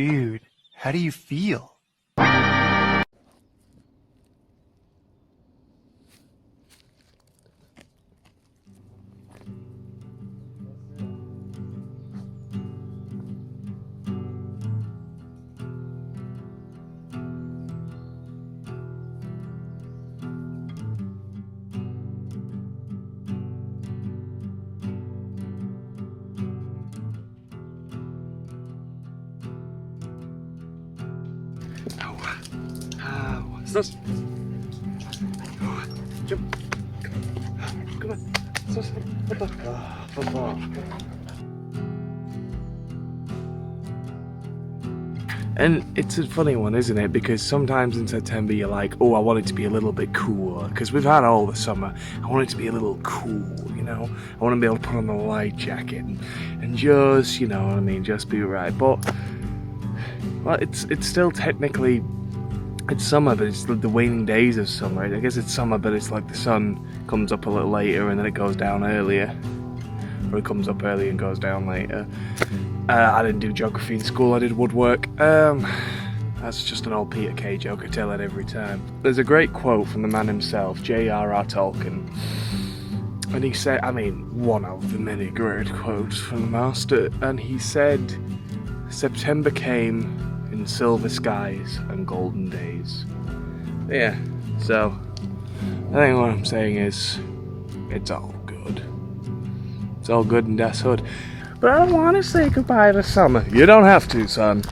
Dude, how do you feel? Stas. Jump. Come on. Stas. Papa. And it's a funny one, isn't it? Because sometimes in September you're like, oh, I want it to be a little bit cooler. Because we've had all the summer. I want it to be a little cool, you know? I want to be able to put on the light jacket and just, you know what I mean, just be right. But, well, it's still technically... It's summer, but it's the waning days of summer. I guess it's summer, but it's like the sun comes up a little later and then it goes down earlier. Or it comes up early and goes down later. I didn't do geography in school, I did woodwork. That's just an old Peter Kay joke, I tell it every time. There's a great quote from the man himself, J.R.R. Tolkien. And he said, I mean, one of the many great quotes from the master. And he said, September came in silver skies and golden days. Yeah, so I think what I'm saying is it's all good. It's all good in Das Hood. But I don't want to say goodbye to summer. You don't have to, son.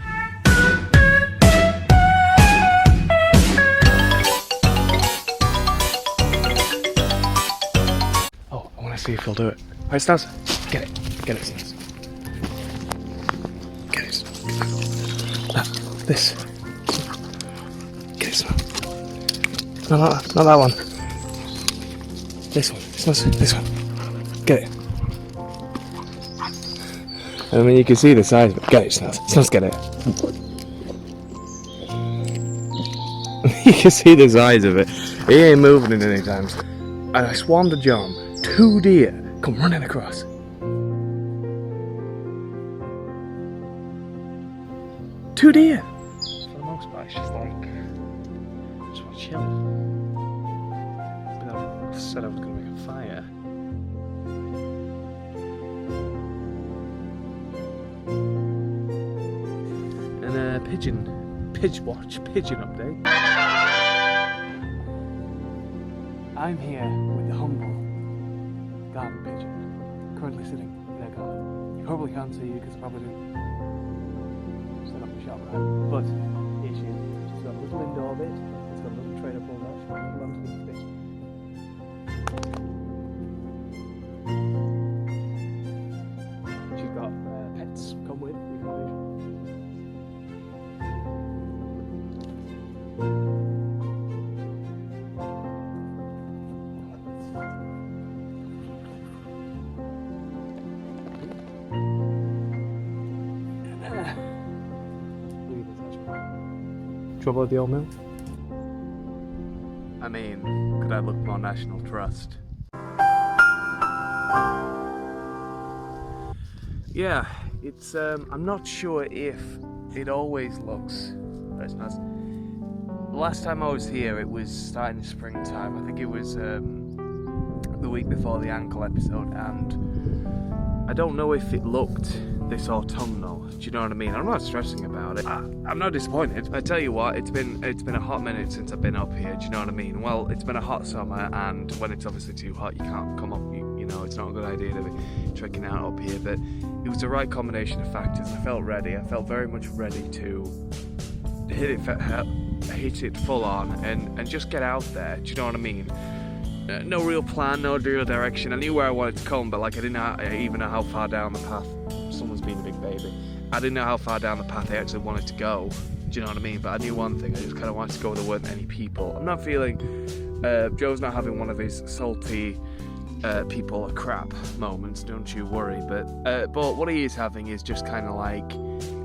Oh, I want to see if he'll do it. Alright, Stas, get it. Get it, Stas. Get it. This. Get it, no, not that one. This one. This one. Get it. I mean, you can see the size of it. Get it, Stas. Stas, get it. You can see the size of it. He ain't moving it any time. And I swan to John, 2 deer come running across. 2 deer. For the most part, it's just like, just want to chill. But I said I was going to make a fire. And a pigeon update. I'm here with the humble garden pigeon, currently sitting in a garden. You probably can't see you because I probably didn't set up the shot right, but here she is. She's got a little indoor bit, it's got a little trailer pulled out, she's got a little underneath bit. She's got pets come with accommodation. Trouble with the old mill? I mean, could I look more National Trust? Yeah, it's I'm not sure if it always looks very nice. The last time I was here, it was starting springtime. I think it was the week before the ankle episode, and I don't know if it looked this autumnal. Do you know what I mean? I'm not stressing about it. I'm not disappointed. I tell you what, it's been a hot minute since I've been up here. Do you know what I mean? Well, it's been a hot summer, and when it's obviously too hot, you can't come up. You know, it's not a good idea to be trekking out up here. But it was the right combination of factors. I felt ready. I felt very much ready to hit it full on and just get out there. Do you know what I mean? No real plan, no real direction. I knew where I wanted to come, but like I didn't even know how far down the path. Someone's being a big baby. I didn't know how far down the path I actually wanted to go. Do you know what I mean? But I knew one thing. I just kind of wanted to go where there weren't any people. I'm not feeling. Joe's not having one of his salty people are crap moments. Don't you worry. But what he is having is just kind of like,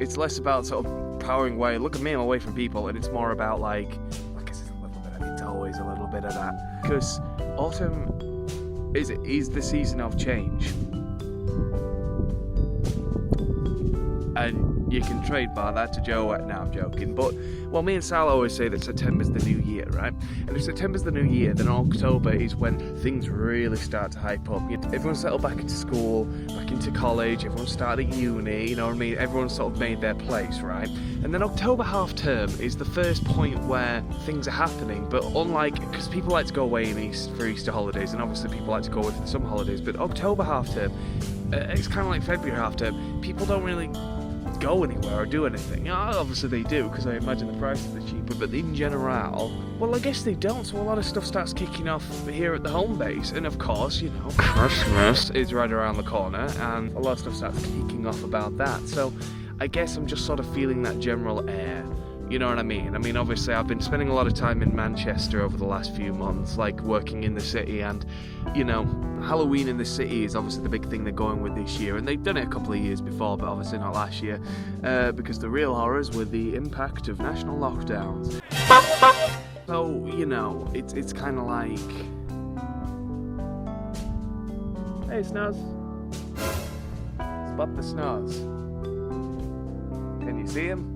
it's less about sort of powering away. Look at me, I'm away from people, and it's more about like I guess it's a little bit. It's always a little bit of that because autumn is the season of change. And you can trademark that to Joe. No, I'm joking. But, well, me and Sal always say that September's the new year, right? And if September's the new year, then October is when things really start to hype up. Everyone's settled back into school, back into college, everyone's started uni, you know what I mean? Everyone's sort of made their place, right? And then October half term is the first point where things are happening, but unlike, because people like to go away for Easter holidays, and obviously people like to go away for the summer holidays, but October half term, it's kind of like February half term. People don't really go anywhere or do anything. Obviously they do, because I imagine the prices are cheaper, but in general, well, I guess they don't, so a lot of stuff starts kicking off here at the home base. And of course, you know, Christmas is right around the corner, and a lot of stuff starts kicking off about that. So I guess I'm just sort of feeling that general air. You know what I mean? I mean, obviously, I've been spending a lot of time in Manchester over the last few months, like working in the city, and, you know, Halloween in the city is obviously the big thing they're going with this year, and they've done it a couple of years before, but obviously not last year, because the real horrors were the impact of national lockdowns. So, you know, it's kind of like... Hey, Snaz. Spot the Snaz. Can you see him?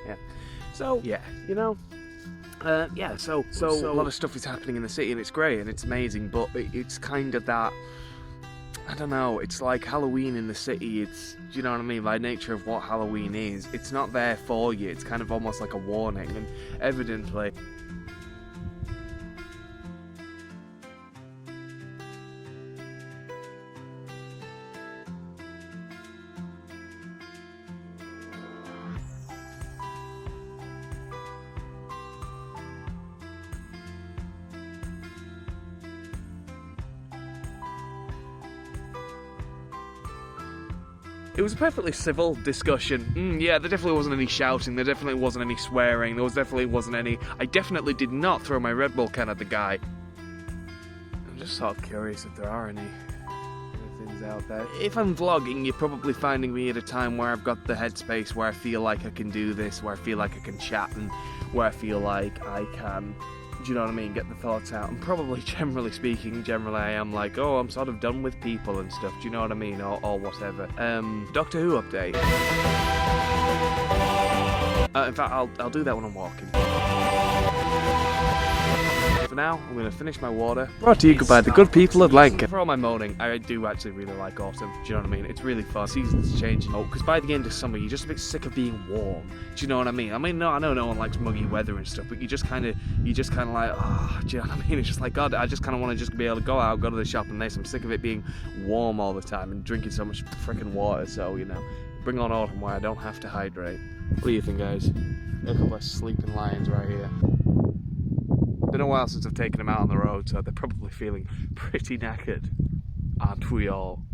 Yeah. So, yeah, you know, yeah, so a lot of stuff is happening in the city, and it's great, and it's amazing, but it's kind of that, I don't know, it's like Halloween in the city, it's, do you know what I mean, by nature of what Halloween is, it's not there for you, it's kind of almost like a warning, and evidently... It was a perfectly civil discussion. Yeah, there definitely wasn't any shouting, there definitely wasn't any swearing, there definitely wasn't any... I definitely did not throw my Red Bull can at the guy. I'm just sort of curious if there are any things out there. If I'm vlogging, you're probably finding me at a time where I've got the headspace, where I feel like I can do this, where I feel like I can chat, and where I feel like I can... Do you know what I mean? Get the thoughts out. And probably, generally speaking, I am like, oh, I'm sort of done with people and stuff. Do you know what I mean? Or whatever. Doctor Who update. In fact, I'll do that when I'm walking. For now, I'm going to finish my water. Brought to you by the good people of Lanka. For all my moaning, I do actually really like autumn. Do you know what I mean? It's really fun. Seasons change. Oh, because by the end of summer, you're just a bit sick of being warm. Do you know what I mean? I mean, no, I know no one likes muggy weather and stuff, but you just kind of like, oh, do you know what I mean? It's just like, God, I just kind of want to just be able to go out, go to the shop and this. I'm sick of it being warm all the time and drinking so much freaking water. So, you know, bring on autumn where I don't have to hydrate. What do you think, guys? Got a couple of sleeping lions right here. Been a while since I've taken them out on the road, so they're probably feeling pretty knackered. Aren't we all?